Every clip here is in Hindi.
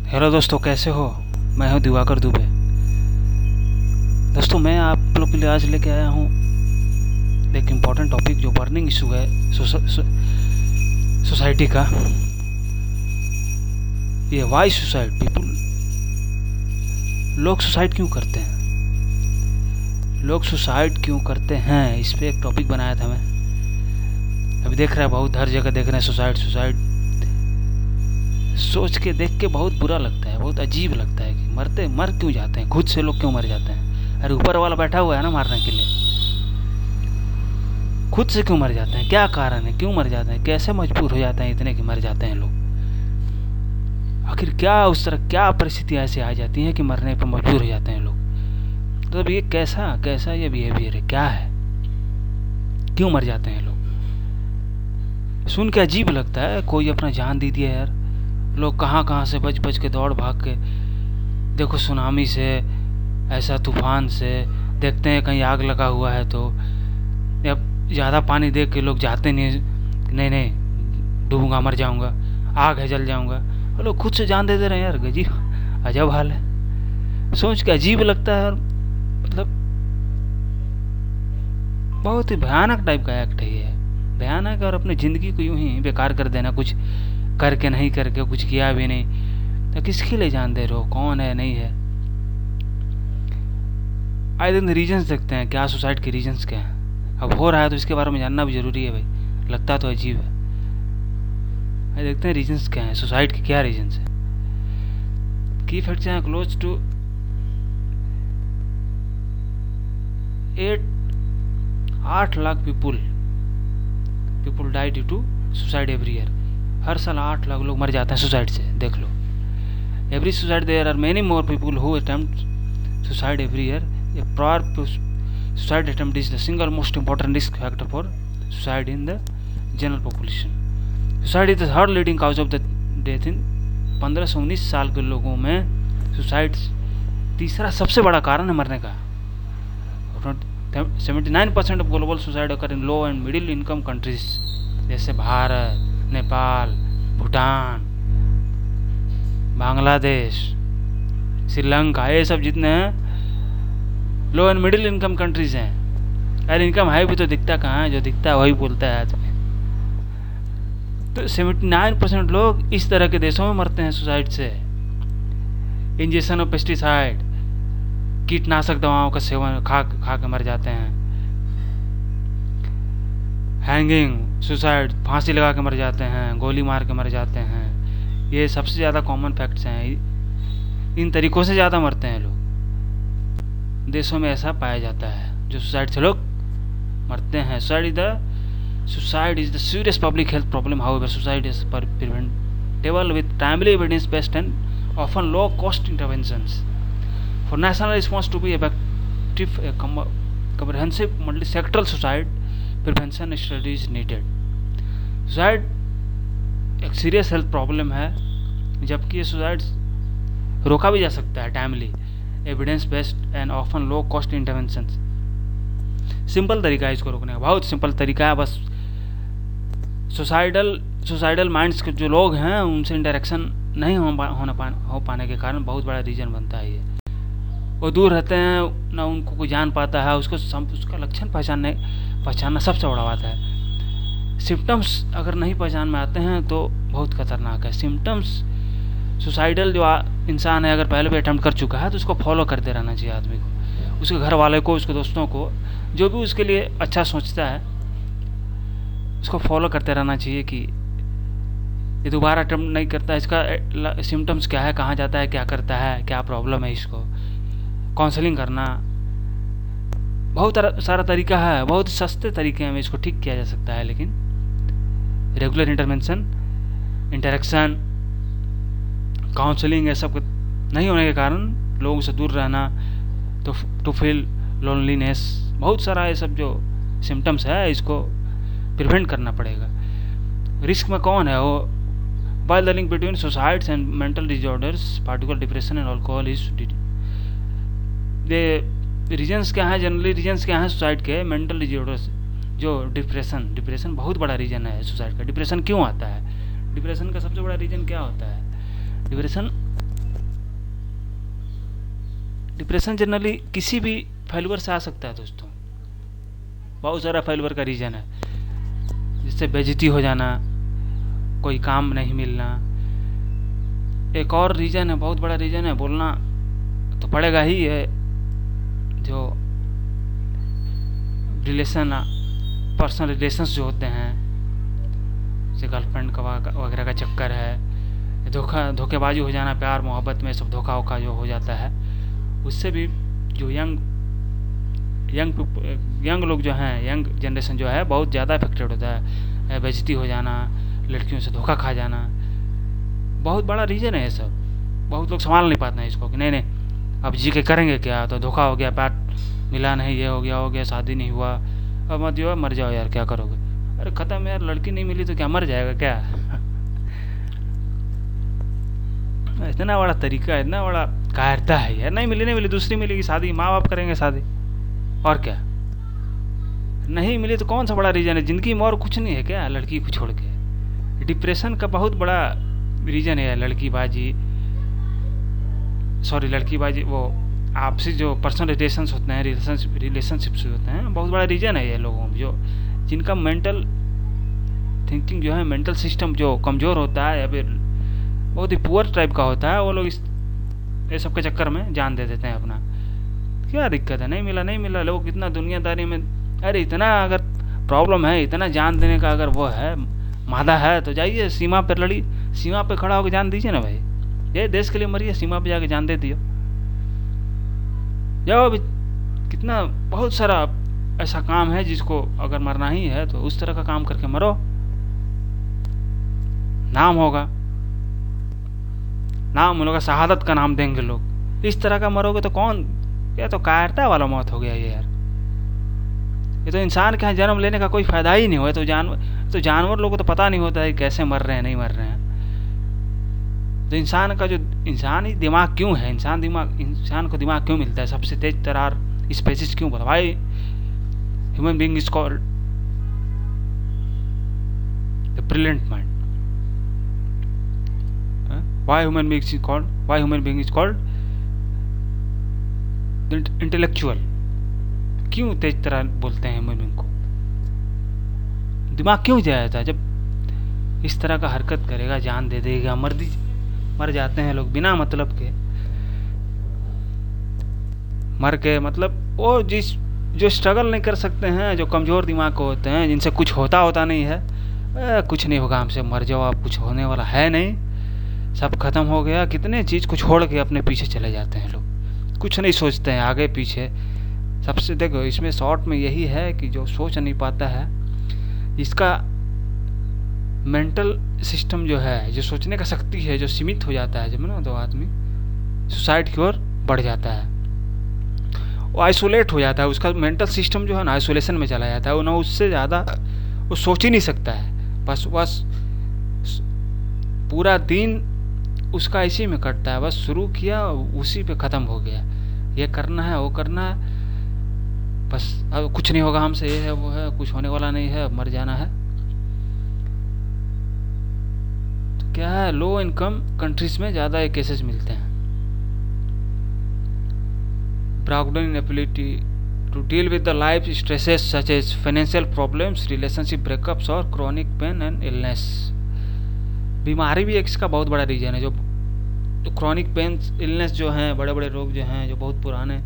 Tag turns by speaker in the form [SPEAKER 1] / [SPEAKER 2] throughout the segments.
[SPEAKER 1] हेलो दोस्तों, कैसे हो। मैं हूं दिवाकर दुबे। दोस्तों, मैं आप लोग के लिए आज लेके आया हूं एक इम्पॉर्टेंट टॉपिक जो बर्निंग इशू है सोसाइटी का। ये वाई सुसाइड पीपुल, लोग सुसाइड क्यों करते हैं, लोग सुसाइड क्यों करते हैं, इस पे एक टॉपिक बनाया था मैं। अभी देख रहा है, बहुत हर जगह देख रहे हैं सुसाइड सुसाइड। सोच के देख के बहुत बुरा लगता है, बहुत अजीब लगता है कि मर क्यों जाते हैं, खुद से लोग क्यों मर जाते हैं। अरे ऊपर वाला बैठा हुआ है ना मारने के लिए, खुद से क्यों मर जाते हैं, क्या कारण है, क्यों मर जाते हैं, कैसे मजबूर हो जाते हैं इतने कि मर जाते हैं लोग। आखिर क्या उस तरह क्या परिस्थितियाँ ऐसे आ जाती हैं कि मरने पर मजबूर हो जाते हैं लोग। मतलब ये कैसा कैसा ये बिहेवियर है, क्या है, क्यों मर जाते हैं लोग। सुन के अजीब लगता है, कोई अपना जान दे दिया यार। लोग कहाँ कहाँ से बच बच के दौड़ भाग के, देखो सुनामी से, ऐसा तूफान से, देखते हैं कहीं आग लगा हुआ है तो या ज़्यादा पानी देख के लोग जाते नहीं डूबूंगा, मर जाऊंगा, आग है जल जाऊंगा। वो लोग खुद से जान दे दे रहे हैं यार, अजीब अजब हाल है। सोच के अजीब लगता है यार। मतलब बहुत ही भयानक टाइप का एक्ट है ये, भयानक। और अपनी ज़िंदगी को यूं ही बेकार कर देना, कुछ करके नहीं करके, कुछ किया भी नहीं तो किसके लिए जान दे रहे हो, कौन है नहीं है। आए दिन रीजन्स देखते हैं, क्या सुसाइड के रीजन्स क्या हैं। अब हो रहा है तो इसके बारे में जानना भी ज़रूरी है भाई, लगता तो अजीब है। आए देखते हैं रीजन्स क्या हैं, सुसाइड के क्या रीजन्स हैं। की फैक्ट्स हैं, close to 8 lakh people die due to suicide every year. हर साल 8 लाख लोग मर जाते हैं सुसाइड से, देख लो। Every suicide there are many more people who attempt suicide every year. A prior suicide attempt is the single most important risk factor for suicide in the general population. Suicide is the third leading cause of the death in 15 से 19 साल के लोगों में सुसाइड तीसरा सबसे बड़ा कारण है मरने का। 79% of global suicide occur in low and middle income countries जैसे भारत, नेपाल, भूटान, बांग्लादेश, श्रीलंका, ये सब जितने हैं लो एंड मिडिल इनकम कंट्रीज हैं। यार इनकम हाई भी तो दिखता कहाँ है, जो दिखता है वही बोलता है आदमी। तो 79% लोग इस तरह के देशों में मरते हैं सुसाइड से। इंजेक्शन ऑफ पेस्टिसाइड, कीटनाशक दवाओं का सेवन खा के मर जाते हैं। हैंगिंग, सुसाइड, फांसी लगा के मर जाते हैं, गोली मार के मर जाते हैं। ये सबसे ज़्यादा कॉमन फैक्ट्स हैं। इन तरीक़ों से ज़्यादा मरते हैं लोग, देशों में ऐसा पाया जाता है जो सुसाइड से लोग मरते हैं। Suicide is the serious public health problem. However suicide is preventable with timely evidence based and often low cost interventions. For national response to be effective comprehensive multi-sectoral suicide prevention strategy is needed. Suicide एक सीरियस हेल्थ प्रॉब्लम है, जबकि ये सुसाइड रोका भी जा सकता है timely evidence based and often low cost intervention. Simple तरीका है इसको रोकने का, बहुत सिंपल तरीका है। बस सुसाइडल माइंड्स के जो लोग हैं उनसे इंटरेक्शन नहीं हो पाने के कारण बहुत बड़ा रीजन बनता है ये। वो दूर रहते हैं ना, उनको कोई जान पाता है, उसका लक्षण पहचानना सबसे बड़ा बात है। सिम्टम्स अगर नहीं पहचान में आते हैं तो बहुत खतरनाक है। सिम्टम्स सुसाइडल जो इंसान है अगर पहले भी अटेम्प्ट कर चुका है तो उसको फॉलो करते रहना चाहिए आदमी को, उसके घर वाले को, उसके दोस्तों को, जो भी उसके लिए अच्छा सोचता है उसको फॉलो करते रहना चाहिए कि ये दोबारा अटेम्प्ट नहीं करता। इसका सिम्टम्स क्या है, कहाँ जाता है, क्या करता है, क्या प्रॉब्लम है, इसको काउंसलिंग करना। बहुत सारा तरीका है, बहुत सस्ते तरीके में इसको ठीक किया जा सकता है। लेकिन रेगुलर इंटरेक्शन, काउंसलिंग, ये सब नहीं होने के कारण लोगों से दूर रहना, तो टू फील लोनलीनेस, बहुत सारा ये सब जो सिम्टम्स है इसको प्रिवेंट करना पड़ेगा। रिस्क में कौन है वो? By the link between suicides and mental disorders, particular depression and alcohol is ये रीजन्स क्या है, जनरली रीजन्स क्या हैं सुसाइड के? मेंटल डिजॉर्डर्स, जो डिप्रेशन बहुत बड़ा रीजन है सुसाइड का। डिप्रेशन क्यों आता है? डिप्रेशन का सबसे बड़ा रीजन क्या होता है? डिप्रेशन डिप्रेशन जनरली किसी भी फेल्यूर से आ सकता है दोस्तों। बहुत सारा फेल्यूर का रीज़न है, जिससे बेइज्जती हो जाना, कोई काम नहीं मिलना। एक और रीज़न है, बहुत बड़ा रीज़न है, बोलना तो पड़ेगा ही, है जो पर्सनल रिलेशंस जो होते हैं, जैसे गर्लफ्रेंड का वगैरह का चक्कर है, धोखेबाजी हो जाना, प्यार मोहब्बत में सब धोखा वोखा जो हो जाता है, उससे भी जो यंग लोग जो हैं, यंग जनरेशन जो है, बहुत ज़्यादा अफेक्टेड होता है। बेइज्जती हो जाना, लड़कियों से धोखा खा जाना, बहुत बड़ा रीज़न है ये सब। बहुत लोग संभाल नहीं पाते हैं इसको कि नहीं अब जी के करेंगे क्या, तो धोखा हो गया, प्यार मिला नहीं, ये हो गया, शादी नहीं हुआ, अब मत जो है मर जाओ यार, क्या करोगे। अरे ख़त्म यार, लड़की नहीं मिली तो क्या मर जाएगा क्या। इतना बड़ा तरीका, इतना बड़ा कायरता है यार। नहीं मिली दूसरी मिलेगी, शादी माँ बाप करेंगे शादी, और क्या। नहीं मिली तो कौन सा बड़ा रीज़न है, ज़िंदगी में और कुछ नहीं है क्या लड़की को छोड़ के। डिप्रेशन का बहुत बड़ा रीज़न है लड़कीबाजी, वो आपसी जो पर्सनल रिलेशंस होते हैं, रिलेशनशिप्स होते हैं, बहुत बड़ा रीज़न है ये लोगों में, जो जिनका मेंटल थिंकिंग जो है, मेंटल सिस्टम जो कमज़ोर होता है या फिर बहुत ही पुअर टाइप का होता है, वो लोग ये सब के चक्कर में जान दे देते हैं अपना। क्या दिक्कत है, नहीं मिला, लोग इतना दुनियादारी में। अरे इतना अगर प्रॉब्लम है, इतना जान देने का अगर वो है, मादा है, तो जाइए सीमा पे खड़ा होकर जान दीजिए ना भाई। ये देश के लिए मरिए, सीमा पे जाके जान दे दियो, जाओ। अभी कितना बहुत सारा ऐसा काम है जिसको अगर मरना ही है तो उस तरह का काम करके मरो, नाम होगा, शहादत का नाम देंगे लोग। इस तरह का मरोगे तो कौन, ये तो कायरता वाला मौत हो गया ये यार। ये तो इंसान के यहाँ जन्म लेने का कोई फायदा ही नहीं हुआ। तो जानवर लोगों को तो पता नहीं होता है कैसे मर रहे हैं, नहीं मर रहे हैं। तो इंसान का जो इंसानी दिमाग क्यों है, इंसान को दिमाग क्यों मिलता है, सबसे तेज तरार स्पेसिस क्यों बोला भाई। Human being is called the brilliant mind. Why human being is called intellectual. क्यों तेज तरह बोलते हैं ह्यूमन बीइंग को, दिमाग क्यों जाता है। जब इस तरह का हरकत करेगा, जान दे देगा, मर जाते हैं लोग बिना मतलब के, मर के मतलब वो जो स्ट्रगल नहीं कर सकते हैं, जो कमज़ोर दिमाग को होते हैं, जिनसे कुछ होता नहीं है, कुछ नहीं होगा हमसे, मर जाओ आप, कुछ होने वाला है नहीं, सब खत्म हो गया। कितने चीज़ को छोड़ के अपने पीछे चले जाते हैं लोग, कुछ नहीं सोचते हैं आगे पीछे। सबसे देखो इसमें शॉर्ट में यही है कि जो सोच नहीं पाता है, इसका मेंटल सिस्टम जो है, जो सोचने का शक्ति है, जो सीमित हो जाता है, जब ना तो आदमी सुसाइड की ओर बढ़ जाता है, वो आइसोलेट हो जाता है। उसका मेंटल सिस्टम जो है ना आइसोलेशन में चला जाता है, वो ना उससे ज़्यादा वो सोच ही नहीं सकता है। बस पूरा दिन उसका इसी में कटता है, बस शुरू किया उसी पे ख़त्म हो गया, ये करना है वो करना है, बस अब कुछ नहीं होगा हमसे, ये है वो है, कुछ होने वाला नहीं है, अब मर जाना है। तो क्या है, लो इनकम कंट्रीज में ज़्यादा ये केसेस मिलते हैं। Breakdown in ability to deal with the life stresses such as financial problems, relationship breakups और क्रॉनिक पेन एंड इलनेस। बीमारी भी एक इसका बहुत बड़ा रीजन है। जो क्रॉनिक पेन इलनेस जो हैं, बड़े बड़े रोग जो हैं, जो बहुत पुराने,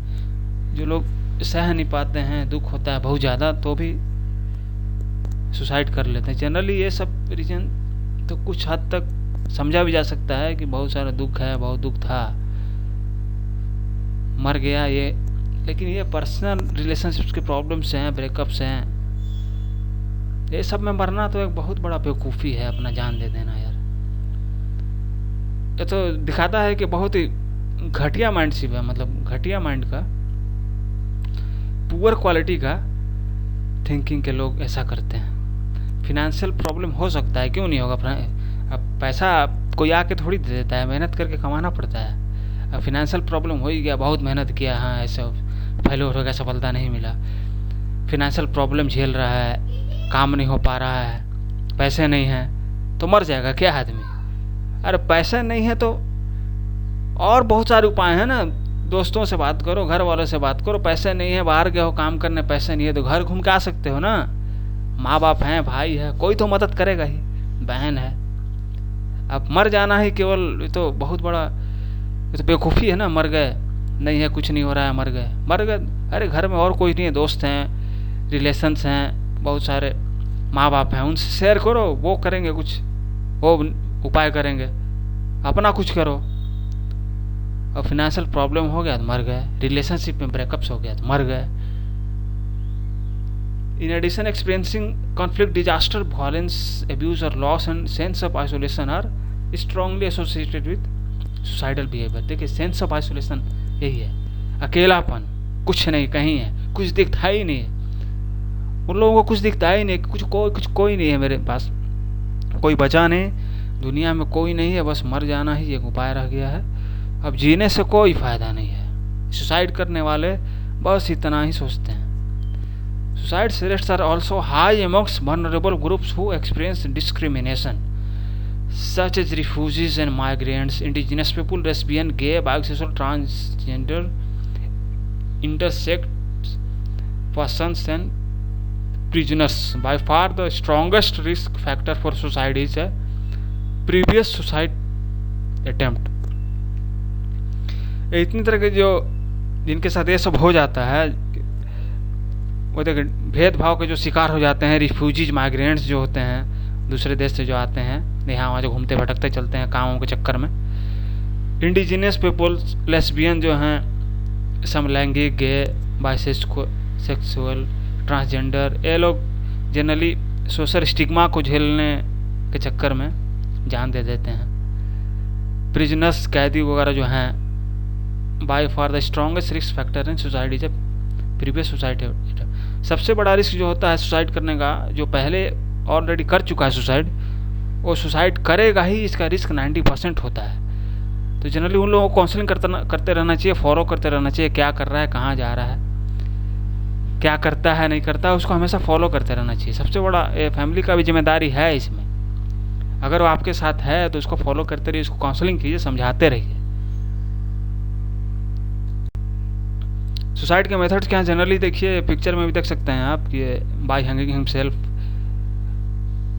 [SPEAKER 1] जो लोग सह नहीं पाते हैं, दुख होता है बहुत ज़्यादा, तो भी सुसाइड कर लेते हैं। जनरली ये सब रीजन तो कुछ हद तक समझा भी जा सकता है कि बहुत सारा दुख है, बहुत दुख था, मर गया ये, लेकिन ये पर्सनल रिलेशनशिप्स के प्रॉब्लम्स हैं, ब्रेकअप्स हैं, ये सब में मरना तो एक बहुत बड़ा बेवकूफ़ी है, अपना जान दे देना यार। ये तो दिखाता है कि बहुत ही घटिया माइंडशिप है, मतलब घटिया माइंड का, पुअर क्वालिटी का थिंकिंग के लोग ऐसा करते हैं। फिनेंशियल प्रॉब्लम हो सकता है, क्यों नहीं होगा। अब पैसा कोई आके थोड़ी दे देता है, मेहनत करके कमाना पड़ता है। अब फिनेंशियल प्रॉब्लम हो ही गया, बहुत मेहनत किया, हाँ ऐसे फेलियर हो गया, सफलता नहीं मिला, फिनेंशियल प्रॉब्लम झेल रहा है, काम नहीं हो पा रहा है, पैसे नहीं हैं, तो मर जाएगा क्या आदमी। अरे पैसे नहीं है तो और बहुत सारे उपाय हैं ना, दोस्तों से बात करो, घर वालों से बात करो। पैसे नहीं है, बाहर गए हो काम करने, पैसे नहीं है तो घर घूम के आ सकते हो ना। माँ बाप हैं, भाई है, कोई तो मदद करेगा ही, बहन है। अब मर जाना ही केवल, ये तो बहुत बड़ा, ये तो बेवकूफ़ी है ना। मर गए, नहीं है, कुछ नहीं हो रहा है, मर गए, मर गए। अरे घर में और कोई नहीं है, दोस्त हैं, रिलेशंस हैं बहुत सारे, माँ बाप हैं, उनसे शेयर करो, वो करेंगे कुछ, वो उपाय करेंगे। अपना कुछ करो। और फिनेंशियल प्रॉब्लम हो गया तो मर गए, रिलेशनशिप में ब्रेकअप्स हो गया तो मर गए। In addition, experiencing conflict, disaster, violence, abuse or loss and sense of isolation are strongly associated with suicidal behavior। देखिए सेंस ऑफ आइसोलेशन यही है, अकेलापन, कुछ नहीं, कहीं है, कुछ दिखता ही नहीं है। उन लोगों को कुछ दिखता ही नहीं, कुछ कोई नहीं है मेरे पास, कोई बचा नहीं, दुनिया में कोई नहीं है, बस मर जाना ही एक उपाय रह गया है। अब जीने से कोई फ़ायदा नहीं है। सुसाइड करने वाले बस इतना ही सोचते हैं। Suicide rates are also high amongst vulnerable groups who experience discrimination, such as refugees and migrants, indigenous people, lesbian, gay, bisexual, transgender, intersex persons, and prisoners. By far, the strongest risk factor for suicide is a previous suicide attempt। इतनी तरह के जो जिनके साथ ये सब हो जाता है, वो देखिए भेदभाव के जो शिकार हो जाते हैं, रिफ्यूजीज, माइग्रेंट्स जो होते हैं, दूसरे देश से जो आते हैं, यहाँ वहाँ जो घूमते भटकते चलते हैं कामों के चक्कर में। इंडिजिनियस पीपल्स, लेस्बियन जो हैं, समलैंगिक, गे, बाइसेक्सुअल, ट्रांसजेंडर, ये लोग जनरली सोशल स्टिग्मा को झेलने के चक्कर में जान दे देते हैं। प्रिजनर्स, कैदी वगैरह जो हैं, by far the strongest risk factor in suicide is a previous suicide. सबसे बड़ा रिस्क जो होता है सुसाइड करने का, जो पहले ऑलरेडी कर चुका है सुसाइड, वो सुसाइड करेगा ही, इसका रिस्क 90% होता है। तो जनरली उन लोगों को काउंसलिंग करते रहना चाहिए, फॉलो करते रहना चाहिए, क्या कर रहा है, कहाँ जा रहा है, क्या करता है, नहीं करता है, उसको हमेशा फॉलो करते रहना चाहिए। सबसे बड़ा फैमिली का भी जिम्मेदारी है इसमें। अगर वो आपके साथ है तो उसको फॉलो करते रहिए, उसको काउंसलिंग कीजिए, समझाते रहिए। सुसाइड के मेथड्स क्या हैं जनरली, देखिए पिक्चर में भी देख सकते हैं आप कि by hanging himself,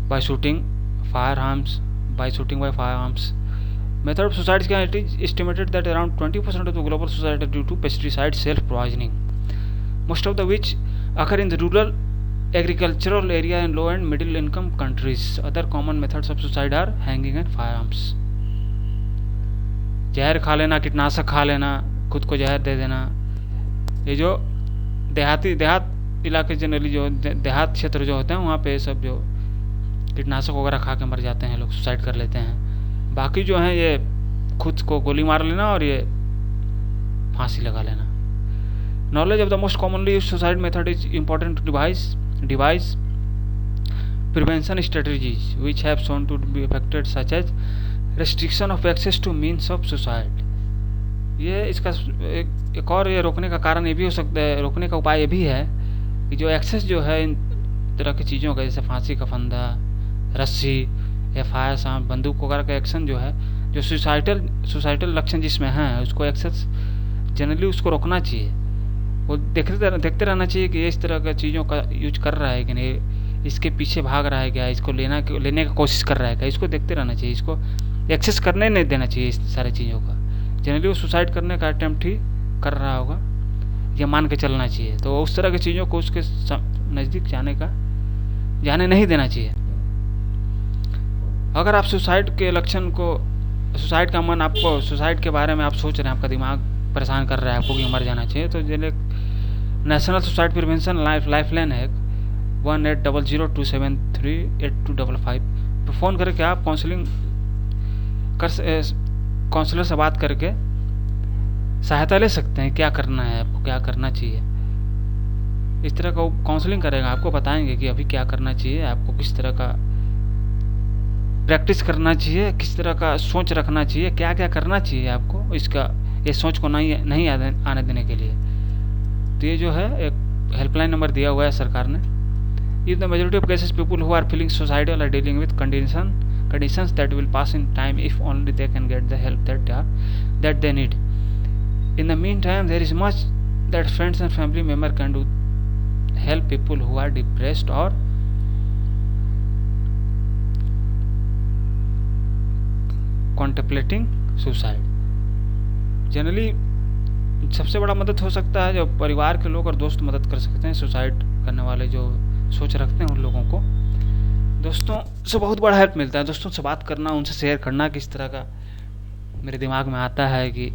[SPEAKER 1] by shooting firearms, by shooting by firearms. Method of suicide क्या है? It is estimated that around 20% of the global suicide due to pesticide self poisoning, most of the which occur in the rural agricultural area and low and middle income countries. Other common methods of suicide are hanging and firearms. जहर खा लेना, कीटनाशक खा लेना, खुद को जहर दे देना। ये जो देहात इलाके जनरली जो देहात क्षेत्र जो होते हैं वहाँ पे सब जो कीटनाशक वगैरह खा के मर जाते हैं लोग, सुसाइड कर लेते हैं। बाकी जो हैं ये खुद को गोली मार लेना और ये फांसी लगा लेना। Knowledge of the most commonly used suicide method is important to devise prevention strategies which have shown to be effected such as restriction of access to means of suicide. ये इसका एक और ये रोकने का कारण ये भी हो सकता है, रोकने का उपाय ये भी है कि जो एक्सेस जो है इन तरह की चीज़ों का, जैसे फांसी का फंदा, रस्सी या फायर सांप, बंदूक वगैरह का एक्शन जो है, जो सुसाइटल लक्षण जिसमें हैं, उसको एक्सेस जनरली उसको रोकना चाहिए। वो देखते रहना चाहिए कि इस तरह का चीज़ों का यूज कर रहा है कि नहीं, इसके पीछे भाग रहा है क्या, इसको लेने का कोशिश कर रहा है क्या, इसको देखते रहना चाहिए। इसको एक्सेस करने नहीं देना चाहिए इस सारी चीज़ों का। जनरली वो सुसाइड करने का अटेम्प्ट ही कर रहा होगा, ये मान के चलना चाहिए। तो उस तरह की चीज़ों को उसके नज़दीक जाने नहीं देना चाहिए। अगर आप सुसाइड के लक्षण को, सुसाइड का मन आपको, सुसाइड के बारे में आप सोच रहे हैं, आपका दिमाग परेशान कर रहा है आपको कि मर जाना चाहिए, तो जिन्हें नेशनल सुसाइड प्रिवेंशन लाइफलाइन है 1800273825 तो फ़ोन करके आप काउंसलर से बात करके सहायता ले सकते हैं। क्या करना है आपको, क्या करना चाहिए, इस तरह का काउंसलिंग करेगा, आपको बताएंगे कि अभी क्या करना चाहिए, आपको किस तरह का प्रैक्टिस करना चाहिए, किस तरह का सोच रखना चाहिए, क्या क्या करना चाहिए आपको, इसका ये सोच को नहीं आने देने के लिए। तो ये जो है एक हेल्पलाइन नंबर दिया हुआ है सरकार ने। If the majority of cases people who are feeling suicidal are dealing with conditions that will pass in time if only they can get the help that they need. In the meantime, there is much that friends and family member can do help people who are depressed or contemplating suicide. Generally सबसे बड़ा मदद हो सकता है जो परिवार के लोग और दोस्त मदद कर सकते हैं सुसाइड करने वाले जो सोच रखते हैं उन लोगों को। दोस्तों से बहुत बड़ा हेल्प मिलता है। दोस्तों से बात करना, उनसे शेयर करना किस तरह का मेरे दिमाग में आता है कि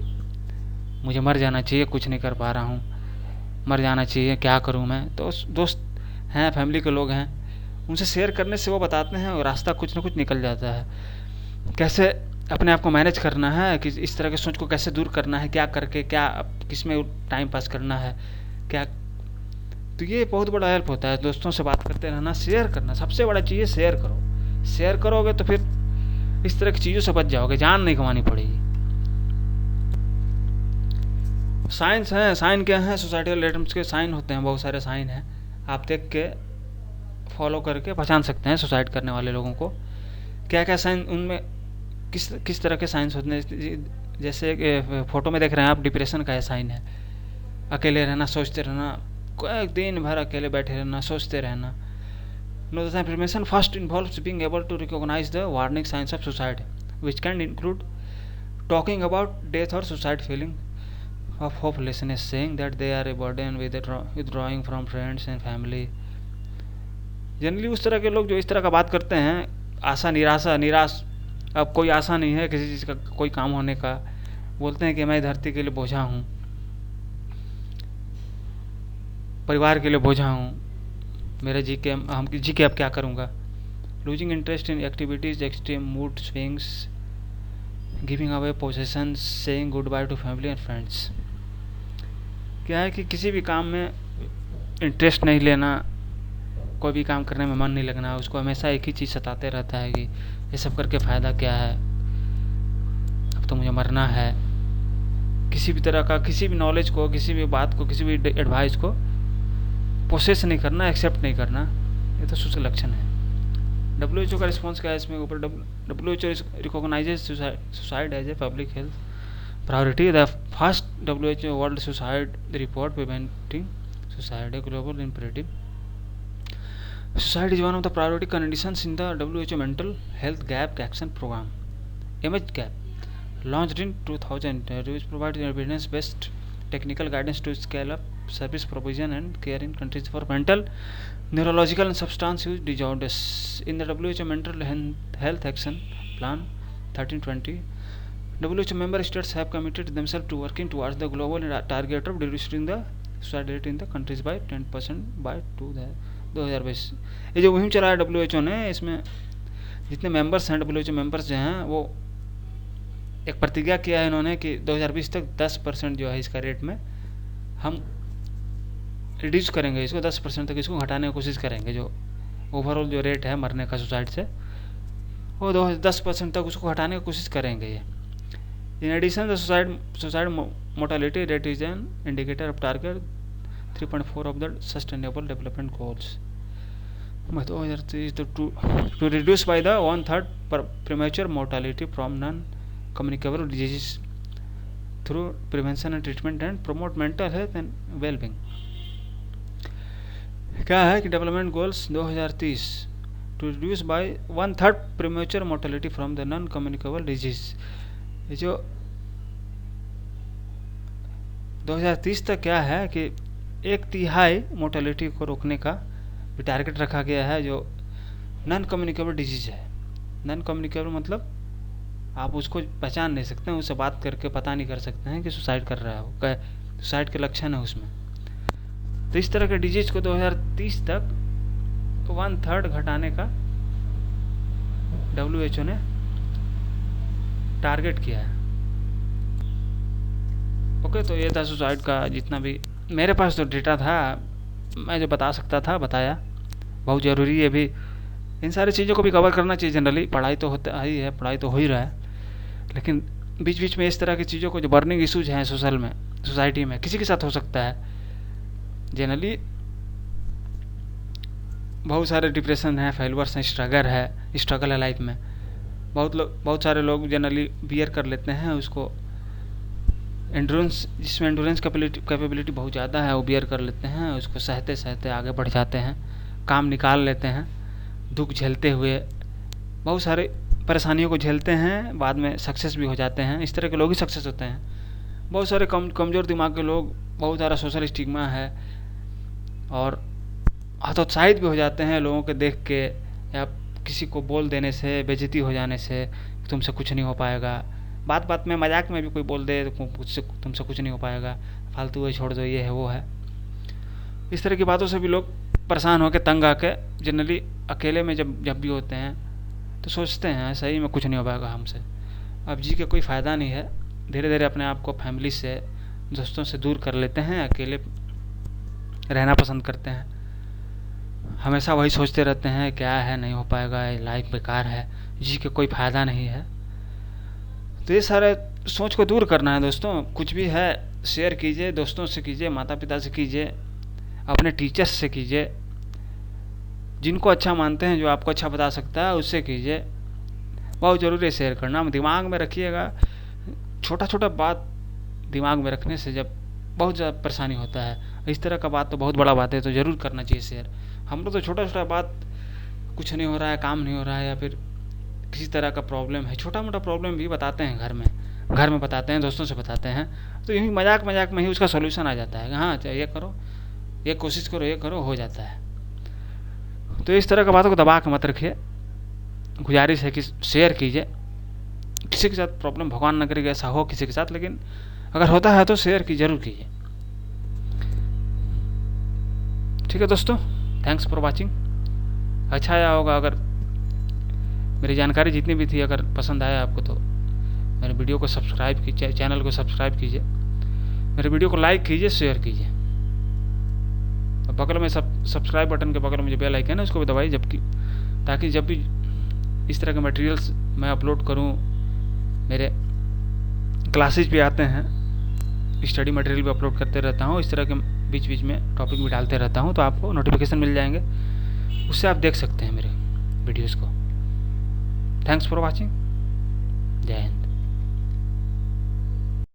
[SPEAKER 1] मुझे मर जाना चाहिए, कुछ नहीं कर पा रहा हूँ, मर जाना चाहिए, क्या करूँ मैं। तो दोस्त हैं, फैमिली के लोग हैं, उनसे शेयर करने से वो बताते हैं और रास्ता कुछ ना कुछ निकल जाता है। कैसे अपने आप को मैनेज करना है, कि इस तरह के सोच को कैसे दूर करना है, क्या करके क्या किस में टाइम पास करना है क्या। तो ये बहुत बड़ा हेल्प होता है। दोस्तों से बात करते रहना, शेयर करना, सबसे बड़ा चीज़ है शेयर करो। शेयर करोगे तो फिर इस तरह की चीज़ों से बच जाओगे, जान नहीं गंवानी पड़ेगी। साइंस हैं, साइन क्या है, सोसाइटल रिलेटम्स के साइन होते हैं, बहुत सारे साइन हैं, आप देख के फॉलो करके पहचान सकते हैं सुसाइड करने वाले लोगों को। क्या क्या साइन उनमें किस तरह के साइंस होते हैं। जैसे फोटो में देख रहे हैं आप, डिप्रेशन का साइन है, अकेले रहना, सोचते रहना, कोई दिन भर अकेले बैठे रहना, सोचते रहना। Know the information first involves being able to recognise the warning signs of suicide which can include talking about death और suicide, feeling of hopelessness, saying that they are a burden, withdrawing from friends and family. Generally उस तरह के लोग जो इस तरह का बात करते हैं, आशा निराश, अब कोई आशा नहीं है किसी चीज़ का, कोई काम होने का, बोलते हैं कि मैं धरती के लिए बोझा हूँ, परिवार के लिए बोझा हूँ, मेरा जी के अब क्या करूँगा। Losing interest in activities, extreme mood swings, giving away possessions, saying good by two family and friends. क्या है कि किसी भी काम में इंटरेस्ट नहीं लेना, कोई भी काम करने में मन नहीं लगना, उसको हमेशा एक ही चीज़ सताते रहता है कि ये सब करके फ़ायदा क्या है, अब तो मुझे मरना है। किसी भी तरह का, किसी भी नॉलेज को, किसी भी बात को, किसी भी एडवाइस को प्रोसेस नहीं करना, एक्सेप्ट नहीं करना, ये तो सुसाइड लक्षण है। WHO का रिस्पॉन्स क्या है इसमें ऊपर। WHO recognises suicide as a public health priority. The first WHO world suicide report preventing suicide, a global imperative. Suicide is one of the priority conditions in the WHO Mental Health Gap Action Program, MHGAP, launched in 2000, which provides evidence-based technical guidance to scale up service provision and care in countries for mental, neurological and substance use disorders. In the WHO Mental Health Action Plan 1320, WHO member states have committed themselves to working towards the global target of reducing the suicide rate in the countries by 10% by 2022। ये जो मुहिम चला है WHO ने, इसमें जितने मेंबर्स हैं, WHO मेंबर्स जो हैं, वो एक प्रतिज्ञा किया है इन्होंने कि 2020 तक 10% जो है इसका रेट में हम रिड्यूस करेंगे, इसको 10% तक इसको घटाने की कोशिश करेंगे। जो ओवरऑल जो रेट है मरने का सुसाइड से, वो 10% तक उसको हटाने की कोशिश करेंगे ये। In addition the suicide mortality rate is an indicator of target 3.4 of the Sustainable Development Goals. By 2030, to reduce by the 1/3 premature mortality from non-communicable diseases through prevention and treatment and promote mental health and well-being. क्या है कि development goals 2030 to reduce by 1/3 premature mortality from the non-communicable disease। ये जो 2030 तक क्या है कि 1/3 मोर्टेलिटी को रोकने का भी टारगेट रखा गया है, जो नॉन कम्युनिकेबल डिजीज़ है। नॉन कम्युनिकेबल मतलब आप उसको पहचान नहीं सकते हैं, उससे बात करके पता नहीं कर सकते हैं कि सुसाइड कर रहा है वो, क्या सुसाइड के लक्षण है उसमें। तो इस तरह के डिजीज़ को 2030 तक 1/3 घटाने का WHO ने टारगेट किया है। ओके, तो ये था सुसाइड का जितना भी मेरे पास जो डेटा था, मैं जो बता सकता था बताया। बहुत ज़रूरी है भी इन सारी चीज़ों को भी कवर करना चाहिए। जनरली पढ़ाई तो होता ही है, पढ़ाई तो हो ही रहा है, लेकिन बीच बीच में इस तरह की चीज़ों को, जो बर्निंग इशूज हैं सोसाइटी में, किसी के साथ हो सकता है। जनरली बहुत सारे डिप्रेशन है, फेलियर्स हैं, स्ट्रगल है लाइफ में। बहुत सारे लोग जनरली बियर कर लेते हैं उसको, एंड्योरेंस, जिसमें एंड्योरेंस कैपेबिलिटी बहुत ज़्यादा है, वो बियर कर लेते हैं, उसको सहते सहते आगे बढ़ जाते हैं, काम निकाल लेते हैं, दुख झेलते हुए बहुत सारे परेशानियों को झेलते हैं, बाद में सक्सेस भी हो जाते हैं। इस तरह के लोग ही सक्सेस होते हैं। बहुत सारे कमज़ोर दिमाग के लोग, बहुत सारा सोशल स्टिग्मा है और हतोत्साहित भी हो जाते हैं लोगों के देख के, या किसी को बोल देने से, बेइज्जती हो जाने से, तुमसे कुछ नहीं हो पाएगा। बात बात में, मजाक में भी कोई बोल दे तो तुमसे कुछ नहीं हो पाएगा, फालतू है, छोड़ दो, ये है वो है। इस तरह की बातों से भी लोग परेशान होकर, तंग आके जनरली अकेले में जब भी होते हैं तो सोचते हैं सही में कुछ नहीं हो पाएगा हमसे, अब जी के कोई फ़ायदा नहीं है। धीरे धीरे अपने आप को फैमिली से, दोस्तों से दूर कर लेते हैं, अकेले रहना पसंद करते हैं। हमेशा वही सोचते रहते हैं क्या है, नहीं हो पाएगा, लाइफ बेकार है, जी के कोई फ़ायदा नहीं है। तो ये सारे सोच को दूर करना है दोस्तों। कुछ भी है शेयर कीजिए, दोस्तों से कीजिए, माता पिता से कीजिए, अपने टीचर्स से कीजिए, जिनको अच्छा मानते हैं, जो आपको अच्छा बता सकता है उससे कीजिए। बहुत ज़रूरी है शेयर करना। दिमाग में रखिएगा, छोटा छोटा बात दिमाग में रखने से जब बहुत ज़्यादा परेशानी होता है, इस तरह का बात तो बहुत बड़ा बात है, तो ज़रूर करना चाहिए शेयर। हम लोग तो छोटा छोटा बात, कुछ नहीं हो रहा है, काम नहीं हो रहा है, या फिर किसी तरह का प्रॉब्लम है, छोटा मोटा प्रॉब्लम भी बताते हैं घर में बताते हैं, दोस्तों से बताते हैं, तो यूँ ही मजाक मजाक में ही उसका सोल्यूशन आ जाता है। हाँ ये करो, ये कोशिश करो, ये करो, हो जाता है। तो इस तरह का बातों को दबा के मत रखिए। गुजारिश है कि शेयर कीजिए। किसी के साथ प्रॉब्लम, भगवान न करे कि ऐसा हो किसी के साथ, लेकिन अगर होता है तो शेयर की जरूर कीजिए। ठीक है दोस्तों, थैंक्स फॉर वाचिंग। अच्छा आया होगा, अगर मेरी जानकारी जितनी भी थी अगर पसंद आया आपको तो मेरे वीडियो को सब्सक्राइब कीजिए, चैनल को सब्सक्राइब कीजिए, मेरे वीडियो को लाइक कीजिए, शेयर कीजिए, और बगल में सब्सक्राइब बटन के बगल में जो बेल आइकन है उसको भी दबाइए, ताकि जब भी इस तरह के मटेरियल्स मैं अपलोड करूं, मेरे क्लासेज भी आते हैं, स्टडी मटेरियल भी अपलोड करते रहता हूं, इस तरह के बीच बीच में टॉपिक भी डालते रहता हूं, तो आपको नोटिफिकेशन मिल जाएंगे, उससे आप देख सकते हैं मेरे वीडियोज़ को। Thanks for watching. जय हिंद।